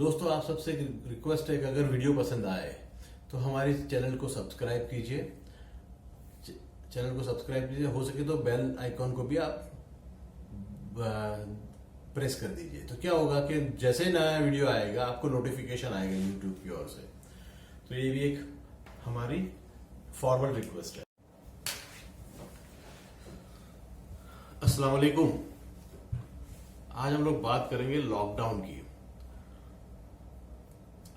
दोस्तों, आप सबसे रिक्वेस्ट है कि अगर वीडियो पसंद आए तो हमारे चैनल को सब्सक्राइब कीजिए। हो सके तो बेल आइकॉन को भी आप प्रेस कर दीजिए। तो क्या होगा कि जैसे नया वीडियो आएगा आपको नोटिफिकेशन आएगा यूट्यूब की ओर से। तो ये भी एक हमारी फॉर्मल रिक्वेस्ट है। अस्सलाम वालेकुम। आज हम लोग बात करेंगे लॉकडाउन की।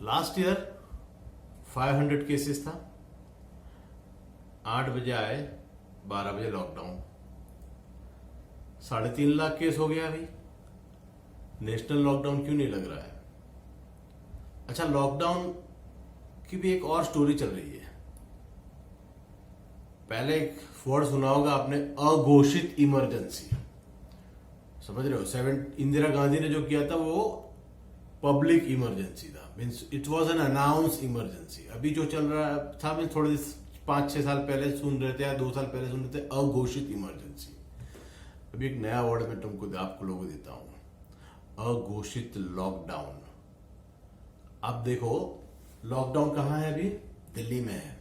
लास्ट ईयर 500 केसेस था, 8 बजे आए, 12 बजे लॉकडाउन। 3.5 लाख केस हो गया। अभी नेशनल लॉकडाउन क्यों नहीं लग रहा है? अच्छा, लॉकडाउन की भी एक और स्टोरी चल रही है। पहले एक वर्ड सुना होगा आपने, अघोषित इमरजेंसी। समझ रहे हो? इंदिरा गांधी ने जो किया था वो पब्लिक इमरजेंसी था, means it was an announce emergency. अभी जो चल रहा था, मीन्स थोड़े 5-6 साल पहले सुन रहे थे या 2 साल पहले सुन रहे थे, अघोषित इमरजेंसी। अभी एक नया वर्ड मैं आपको लोगों को देता हूं, अघोषित लॉकडाउन। आप देखो, लॉकडाउन कहां है? अभी दिल्ली में है।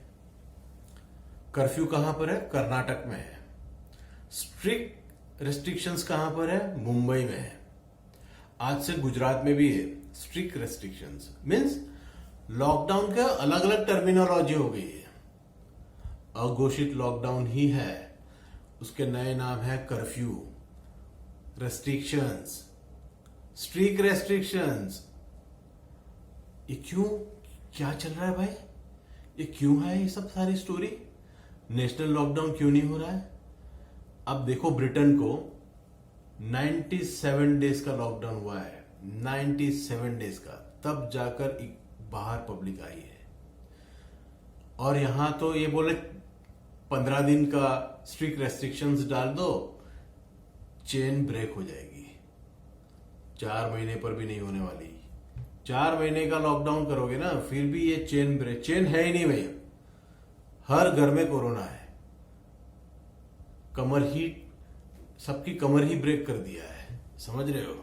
कर्फ्यू कहां पर है? कर्नाटक में है। स्ट्रिक्ट रेस्ट्रिक्शंस कहां पर है? मुंबई में है। आज से गुजरात में भी है स्ट्रिक्ट रेस्ट्रिक्शंस। मीन्स लॉकडाउन का अलग अलग टर्मिनोलॉजी हो गई है। अघोषित लॉकडाउन ही है, उसके नए नाम है कर्फ्यू, रेस्ट्रिक्शंस, स्ट्रिक्ट रेस्ट्रिक्शंस। ये क्यों, क्या चल रहा है भाई? ये क्यों है ये सब सारी स्टोरी? नेशनल लॉकडाउन क्यों नहीं हो रहा है? अब देखो, ब्रिटेन को 97 डेज का लॉकडाउन हुआ है, 97 डेज का, तब जाकर बाहर पब्लिक आई है। और यहां तो ये बोले 15 दिन का स्ट्रिक्ट रेस्ट्रिक्शंस डाल दो, चेन ब्रेक हो जाएगी। 4 महीने पर भी नहीं होने वाली। 4 महीने का लॉकडाउन करोगे ना, फिर भी ये चेन है ही नहीं भैया। हर घर में कोरोना है। सबकी कमर ही ब्रेक कर दिया है। समझ रहे हो?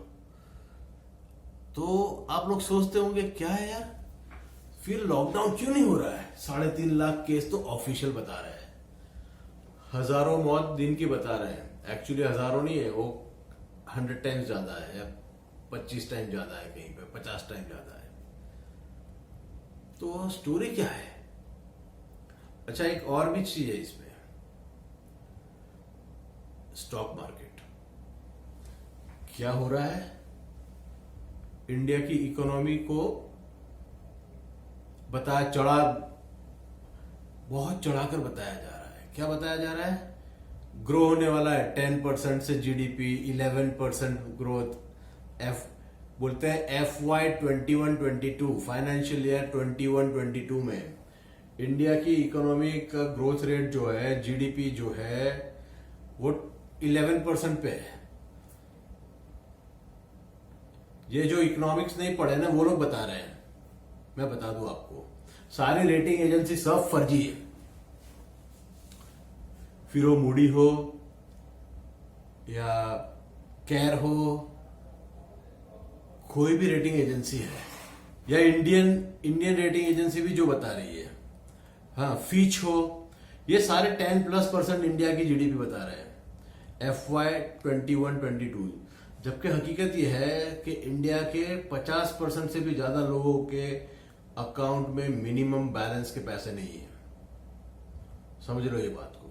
तो आप लोग सोचते होंगे क्या है यार, फिर लॉकडाउन क्यों नहीं हो रहा है? 3.5 लाख केस तो ऑफिशियल बता रहे हैं, हजारों मौत दिन की बता रहे हैं। एक्चुअली हजारों नहीं है, वो 100 टाइम्स ज्यादा है या 25 टाइम ज्यादा है, कहीं पे 50 टाइम ज्यादा है। तो स्टोरी क्या है? अच्छा, एक और भी चीज है इसमें, स्टॉक मार्केट। क्या हो रहा है? इंडिया की इकोनॉमी को बहुत चढ़ाकर बताया जा रहा है। क्या बताया जा रहा है? ग्रो होने वाला है 10% से जीडीपी, 11% ग्रोथ। बोलते हैं FY 21-22, फाइनेंशियल ईयर 21-22 में इंडिया की इकोनॉमी का ग्रोथ रेट जो है, जीडीपी जो है, वो 11% पे है। ये जो इकोनॉमिक्स नहीं पढ़े ना, वो लोग बता रहे हैं। मैं बता दूं आपको, सारी रेटिंग एजेंसी सब फर्जी है। फिर वो मूडी हो या केयर हो, कोई भी रेटिंग एजेंसी है, या इंडियन रेटिंग एजेंसी भी जो बता रही है, हाँ, फीच हो, ये सारे 10+% इंडिया की जीडीपी बता रहे हैं FY 21-22। जबकि हकीकत यह है कि इंडिया के 50% से भी ज्यादा लोगों के अकाउंट में मिनिमम बैलेंस के पैसे नहीं है। समझ लो ये बात को।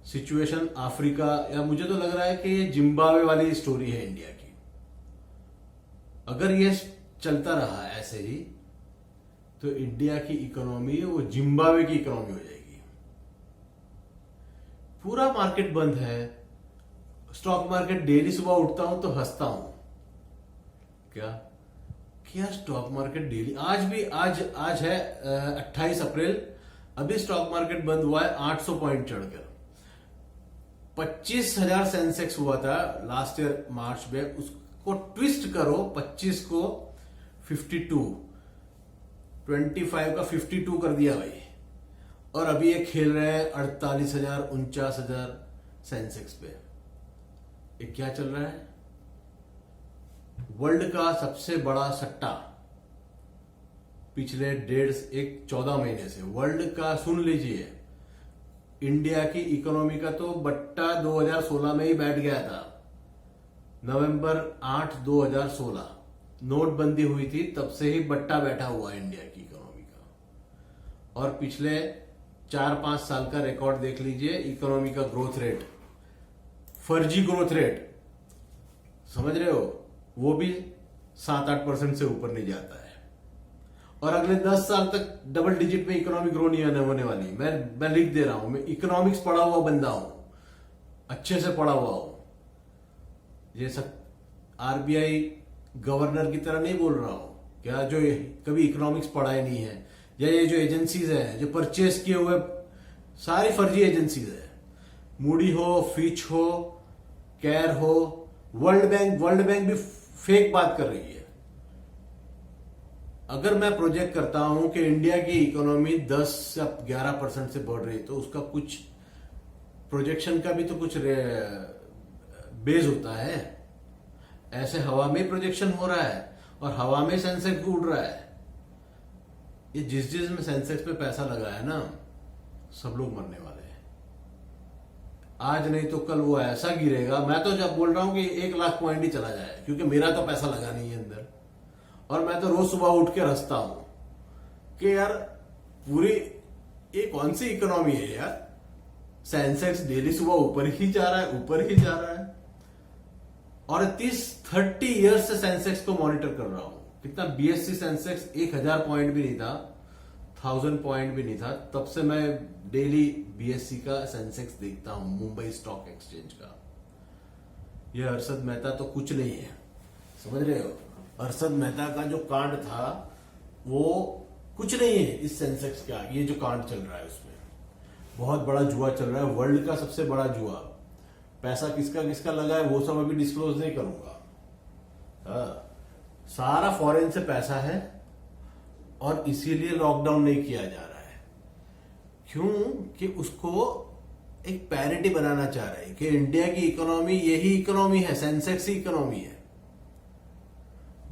सिचुएशन अफ्रीका, या मुझे तो लग रहा है कि ये जिम्बाब्वे वाली स्टोरी है इंडिया की। अगर ये चलता रहा ऐसे ही तो इंडिया की इकोनॉमी वो जिम्बाब्वे की इकोनॉमी हो जाएगी। पूरा मार्केट बंद है। स्टॉक मार्केट, डेली सुबह उठता हूं तो हंसता हूं। क्या स्टॉक मार्केट डेली, आज है 28 अप्रैल, अभी स्टॉक मार्केट बंद हुआ है 800 पॉइंट चढ़कर। 25,000 सेंसेक्स हुआ था लास्ट ईयर मार्च में, उसको ट्विस्ट करो, 25 को 52, 25 का 52 कर दिया भाई। और अभी ये खेल रहे हैं 48,000, 49,000 सेंसेक्स पे। ये क्या चल रहा है? वर्ल्ड का सबसे बड़ा सट्टा पिछले 14 महीने से वर्ल्ड का, सुन लीजिए, इंडिया की इकोनॉमी का तो बट्टा 2016 में ही बैठ गया था। नवंबर 8 2016 नोटबंदी हुई थी, तब से ही बट्टा बैठा हुआ है इंडिया की इकोनॉमी का। और पिछले 4-5 साल का रिकॉर्ड देख लीजिए, इकोनॉमी का ग्रोथ रेट, फर्जी ग्रोथ रेट, समझ रहे हो, वो भी 7-8% से ऊपर नहीं जाता है। और अगले 10 साल तक डबल डिजिट में इकोनॉमी ग्रो नहीं होने वाली। मैं लिख दे रहा हूं, मैं इकोनॉमिक्स पढ़ा हुआ बंदा हूं, अच्छे से पढ़ा हुआ हूं, ये सब आरबीआई गवर्नर की तरह नहीं बोल रहा हूं क्या, जो कभी इकोनॉमिक्स पढ़ा ही नहीं है, या ये जो एजेंसीज है जो परचेस किए हुए सारी फर्जी एजेंसीज है, मूडी हो, फिच हो, केयर हो, वर्ल्ड बैंक भी फेक बात कर रही है। अगर मैं प्रोजेक्ट करता हूं कि इंडिया की इकोनॉमी 10 या 11% से बढ़ रही है, तो उसका कुछ प्रोजेक्शन का भी तो कुछ बेस होता है। ऐसे हवा में प्रोजेक्शन हो रहा है और हवा में सेंसेक्स उड़ रहा है। ये जिस में सेंसेक्स पे पैसा लगा है ना, सब लोग मरने वाले हैं। आज नहीं तो कल वो ऐसा गिरेगा। मैं तो जब बोल रहा हूं कि 1 लाख पॉइंट ही चला जाए, क्योंकि मेरा तो पैसा लगा नहीं है अंदर। और मैं तो रोज सुबह उठ के हंसता हूं कि यार पूरी ये कौन सी इकोनॉमी है यार, सेंसेक्स डेली सुबह ऊपर ही जा रहा है। और 30 इयर्स से सेंसेक्स को मॉनिटर कर रहा हूं। कितना बीएससी सेंसेक्स 1000 पॉइंट भी नहीं था, 1000 पॉइंट भी नहीं था, तब से मैं डेली बीएससी का सेंसेक्स देखता हूं, मुंबई स्टॉक एक्सचेंज का। ये अरशद मेहता तो कुछ नहीं है, समझ रहे हो। अरशद मेहता का जो कांड था वो कुछ नहीं है इस सेंसेक्स का। ये जो कांड चल रहा है उसमें बहुत बड़ा जुआ चल रहा है, वर्ल्ड का सबसे बड़ा जुआ। पैसा किसका किसका लगा है वो सब अभी डिस्क्लोज नहीं करूंगा। सारा फॉरेन से पैसा है और इसीलिए लॉकडाउन नहीं किया जा रहा है। क्यों कि उसको एक पैरिटी बनाना चाह रहे हैं कि इंडिया की इकोनॉमी यही इकोनॉमी है, सेंसेक्स ही इकोनॉमी है।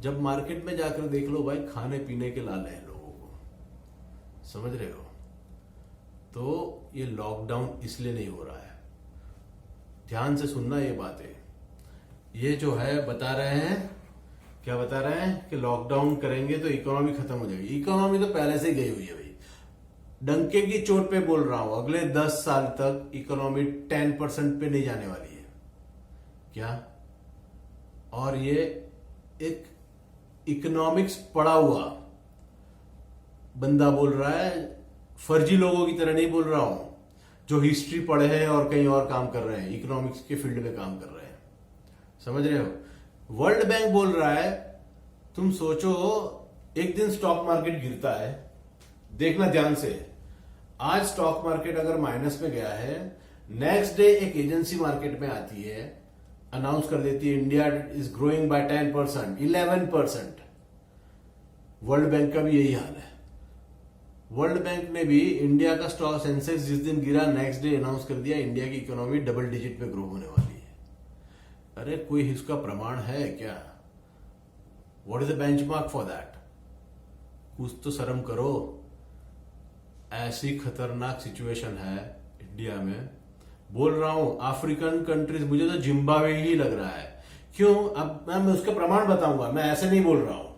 जब मार्केट में जाकर देख लो भाई, खाने पीने के लाले हैं लोगों को, समझ रहे हो। तो ये लॉकडाउन इसलिए नहीं हो रहा है, ध्यान से सुनना ये बातें। ये जो है बता रहे हैं, क्या बता रहे हैं कि लॉकडाउन करेंगे तो इकोनॉमी खत्म हो जाएगी। इकोनॉमी तो पहले से ही गई हुई है भाई, डंके की चोट पे बोल रहा हूं। अगले 10 साल तक इकोनॉमी 10% पे नहीं जाने वाली है क्या। और ये एक इकोनॉमिक्स पढ़ा हुआ बंदा बोल रहा है, फर्जी लोगों की तरह नहीं बोल रहा हूं जो हिस्ट्री पढ़े हैं और कहीं और काम कर रहे हैं, इकोनॉमिक्स के फील्ड में काम कर रहे हैं, समझ रहे हो। वर्ल्ड बैंक बोल रहा है, तुम सोचो एक दिन स्टॉक मार्केट गिरता है, देखना ध्यान से, आज स्टॉक मार्केट अगर माइनस में गया है, नेक्स्ट डे एक एजेंसी मार्केट में आती है, अनाउंस कर देती है India is growing by 10%, 11%। World Bank का भी यही हाल है। वर्ल्ड बैंक ने भी इंडिया का स्टॉक सेंसेक्स जिस दिन गिरा, नेक्स्ट डे अनाउंस कर दिया इंडिया की इकोनॉमी डबल डिजिट में ग्रो होने वाली है। अरे कोई इसका प्रमाण है क्या? What is the benchmark for that? कुछ तो शर्म करो। ऐसी खतरनाक सिचुएशन है इंडिया में, बोल रहा हूं। अफ्रीकन कंट्रीज, मुझे तो जिम्बाब्वे ही लग रहा है। क्यों? अब मैं उसके प्रमाण बताऊंगा, मैं ऐसे नहीं बोल रहा हूं।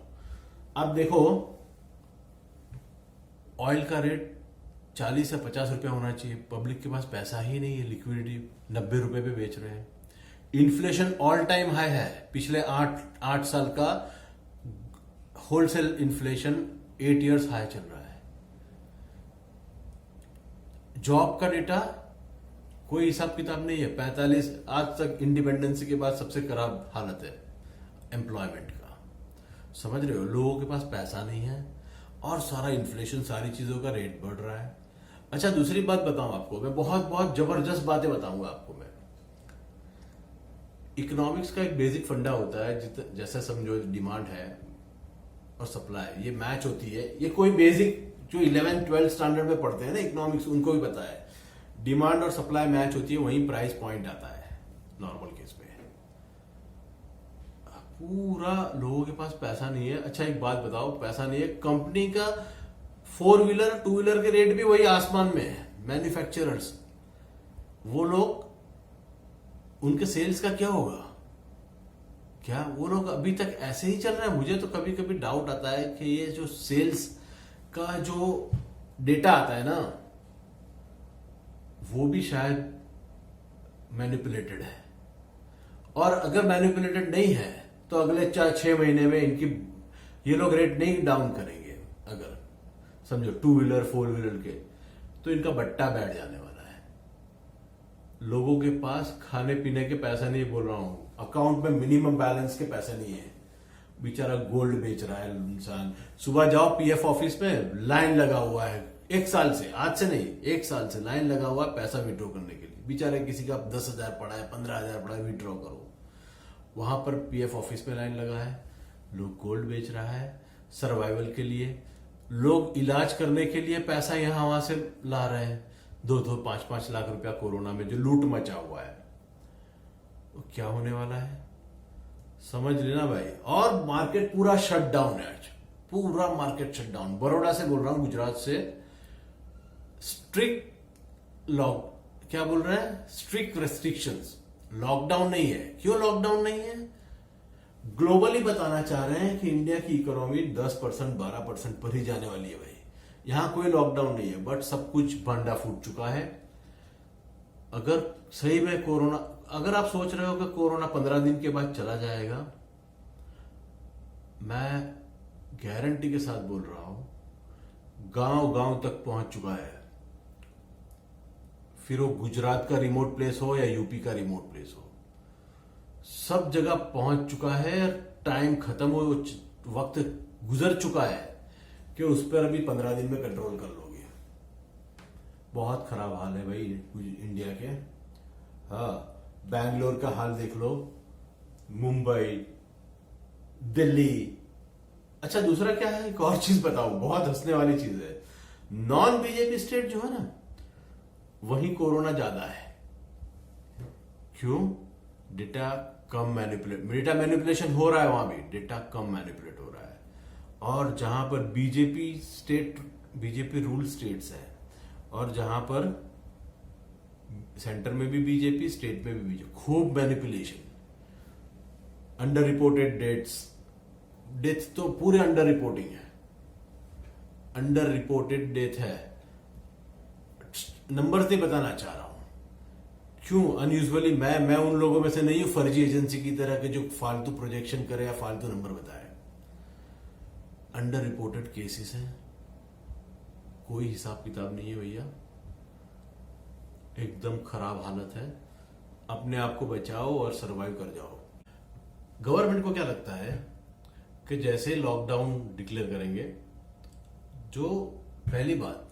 अब देखो, ऑयल का रेट 40 से 50 रुपया होना चाहिए, पब्लिक के पास पैसा ही नहीं है, लिक्विडिटी 90 रुपए पे बेच रहे हैं। इन्फ्लेशन ऑल टाइम हाई है, पिछले 8 साल का होलसेल इन्फ्लेशन 8 इयर्स हाई चल रहा है। जॉब का डेटा कोई हिसाब किताब नहीं है, 45 आज तक इंडिपेंडेंसी के बाद सबसे खराब हालत है एम्प्लॉयमेंट का, समझ रहे हो। लोगों के पास पैसा नहीं है और सारा इन्फ्लेशन, सारी चीजों का रेट बढ़ रहा है। अच्छा, दूसरी बात बताऊं आपको, मैं बहुत बहुत जबरदस्त बातें बताऊंगा आपको मैं। इकोनॉमिक्स का एक बेसिक फंडा होता है, जैसे समझो डिमांड है और सप्लाई, ये मैच होती है। ये कोई बेसिक जो 11th-12th स्टैंडर्ड में पढ़ते हैं ना इकोनॉमिक्स, उनको भी पता है। डिमांड और सप्लाई मैच होती है, वहीं प्राइस पॉइंट आता है नॉर्मल केस में। पूरा लोगों के पास पैसा नहीं है। अच्छा एक बात बताओ, पैसा नहीं है, कंपनी का 4 व्हीलर 2 व्हीलर के रेट भी वही आसमान में है, मैन्युफैक्चरर्स, वो लोग, उनके सेल्स का क्या होगा? क्या वो लोग अभी तक ऐसे ही चल रहे हैं? मुझे तो कभी कभी डाउट आता है कि ये जो सेल्स का जो डेटा आता है ना, वो भी शायद मैनिपुलेटेड है। और अगर मैनिपुलेटेड नहीं है तो अगले 4-6 महीने में इनकी ये लोग रेट नहीं डाउन करेंगे, अगर समझो 2 व्हीलर 4 व्हीलर के, तो इनका बट्टा बैठ जाने वाला है। लोगों के पास खाने पीने के पैसे नहीं, बोल रहा हूं, अकाउंट में मिनिमम बैलेंस के पैसे नहीं है। बेचारा गोल्ड बेच रहा है इंसान, सुबह जाओ पीएफ ऑफिस में, लाइन लगा हुआ है 1 साल से, आज से नहीं 1 साल से लाइन लगा हुआ है पैसा विड्रॉ करने के लिए। बेचारे किसी का 10,000 पड़ा है, 15,000 पड़ा है, विड्रॉ करो। वहां पर पीएफ ऑफिस में लाइन लगा है, लोग गोल्ड बेच रहा है सर्वाइवल के लिए, लोग इलाज करने के लिए पैसा यहां वहां से ला रहे हैं, 2-2 5-5 लाख रुपया कोरोना में जो लूट मचा हुआ है। तो क्या होने वाला है समझ लेना भाई। और मार्केट पूरा शट डाउन है आज, पूरा मार्केट शट डाउन। बड़ौदा से बोल रहा हूं, गुजरात से, स्ट्रिक्ट लॉक, क्या बोल रहे हैं, स्ट्रिक्ट रेस्ट्रिक्शंस, लॉकडाउन नहीं है। क्यों लॉकडाउन नहीं है? ग्लोबली बताना चाह रहे हैं कि इंडिया की इकोनॉमी 10% 12% पर ही जाने वाली है भाई, यहां कोई लॉकडाउन नहीं है। बट सब कुछ भांडा फूट चुका है। अगर सही में कोरोना, अगर आप सोच रहे हो कि कोरोना 15 दिन के बाद चला जाएगा, मैं गारंटी के साथ बोल रहा हूं, गांव गांव तक पहुंच चुका है। फिर वो गुजरात का रिमोट प्लेस हो या यूपी का रिमोट प्लेस हो, सब जगह पहुंच चुका है। टाइम खत्म हो, वक्त गुजर चुका है कि उस पर अभी 15 दिन में कंट्रोल कर लोगे। बहुत खराब हाल है भाई इंडिया के। हाँ, बैंगलोर का हाल देख लो, मुंबई, दिल्ली। अच्छा दूसरा क्या है, एक और चीज बताऊं, बहुत हंसने वाली चीज है। नॉन बीजेपी स्टेट जो है ना, वहीं कोरोना ज्यादा है। क्यों? डेटा कम डेटा मैनिपुलेशन हो रहा है, वहां भी डेटा कम मैनिपुलेट हो रहा है। और जहां पर बीजेपी रूल स्टेट्स है, और जहां पर सेंटर में भी बीजेपी, स्टेट में भी बीजेपी, खूब मैनिपुलेशन, अंडर रिपोर्टेड डेथ तो पूरे अंडर रिपोर्टिंग है, अंडर रिपोर्टेड डेथ है। नंबर्स नहीं बताना चाह रहा हूं। क्यों? अनयूजुअली मैं उन लोगों में से नहीं हूं फर्जी एजेंसी की तरह के जो फालतू प्रोजेक्शन करे या फालतू नंबर बताए। अंडर रिपोर्टेड केसेस हैं, कोई हिसाब किताब नहीं है भैया, एकदम खराब हालत है। अपने आप को बचाओ और सरवाइव कर जाओ। गवर्नमेंट को क्या लगता है कि जैसे लॉकडाउन डिक्लेयर करेंगे, जो पहली बात,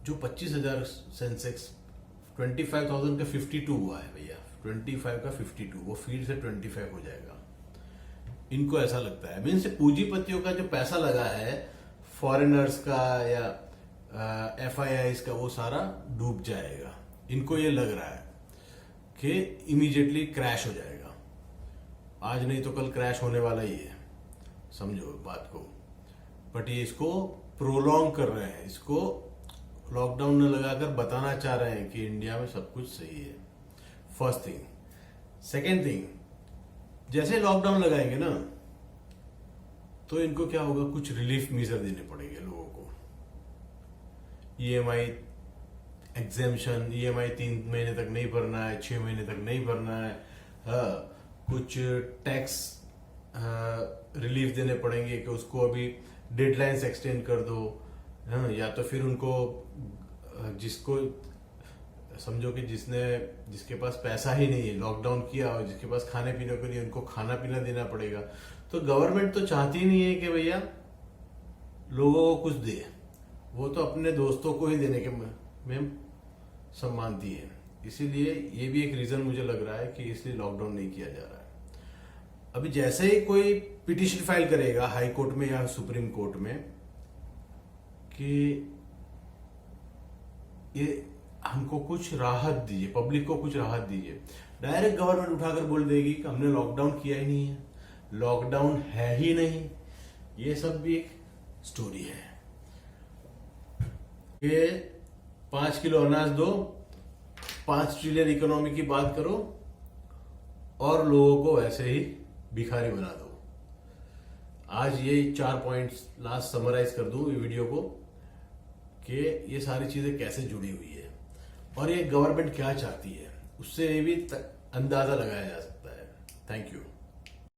जो 25,000 सेंसेक्स 25,000 का 52 हुआ है भैया, 25 का 52, वो फिर से 25 हो जाएगा। इनको ऐसा लगता है, मीन्स पूंजीपतियों का जो पैसा लगा है, फॉरेनर्स का या FIIs का, वो सारा डूब जाएगा। इनको ये लग रहा है कि इमीडिएटली क्रैश हो जाएगा। आज नहीं तो कल क्रैश होने वाला ही है, समझो बात को। बट ये इसको प्रोलॉन्ग कर रहे हैं, इसको लॉकडाउन न लगाकर बताना चाह रहे हैं कि इंडिया में सब कुछ सही है। First thing. सेकेंड थिंग, जैसे लॉकडाउन लगाएंगे ना, तो इनको क्या होगा, कुछ रिलीफ मेजर देने पड़ेंगे लोगों को। EMI एग्जेम्पशन, EMI 3 महीने तक नहीं भरना है, 6 महीने तक नहीं भरना है। कुछ टैक्स रिलीफ देने पड़ेंगे कि उसको अभी डेडलाइंस एक्सटेंड कर दो। या तो फिर उनको, जिसको समझो कि जिसके पास पैसा ही नहीं है, लॉकडाउन किया और जिसके पास खाने पीने को नहीं, उनको खाना पीना देना पड़ेगा। तो गवर्नमेंट तो चाहती नहीं है कि भैया लोगों को कुछ दे, वो तो अपने दोस्तों को ही देने के में सम्मानती है। इसीलिए ये भी एक रीजन मुझे लग रहा है कि इसलिए लॉकडाउन नहीं किया जा रहा है। अभी जैसे ही कोई पिटीशन फाइल करेगा हाई कोर्ट में या सुप्रीम कोर्ट में कि ये हमको कुछ राहत दीजिए, पब्लिक को कुछ राहत दीजिए। डायरेक्ट गवर्नमेंट उठाकर बोल देगी कि हमने लॉकडाउन किया ही नहीं है, लॉकडाउन है ही नहीं। ये सब भी एक स्टोरी है। ये 5 किलो अनाज दो, 5 ट्रिलियन इकोनॉमी की बात करो और लोगों को वैसे ही भिखारी बना दो। आज ये 4 पॉइंट्स लास्ट समराइज कर दूं ये वीडियो को कि ये सारी चीजें कैसे जुड़ी हुई है और ये गवर्नमेंट क्या चाहती है, उससे ये भी अंदाजा लगाया जा सकता है। Thank you.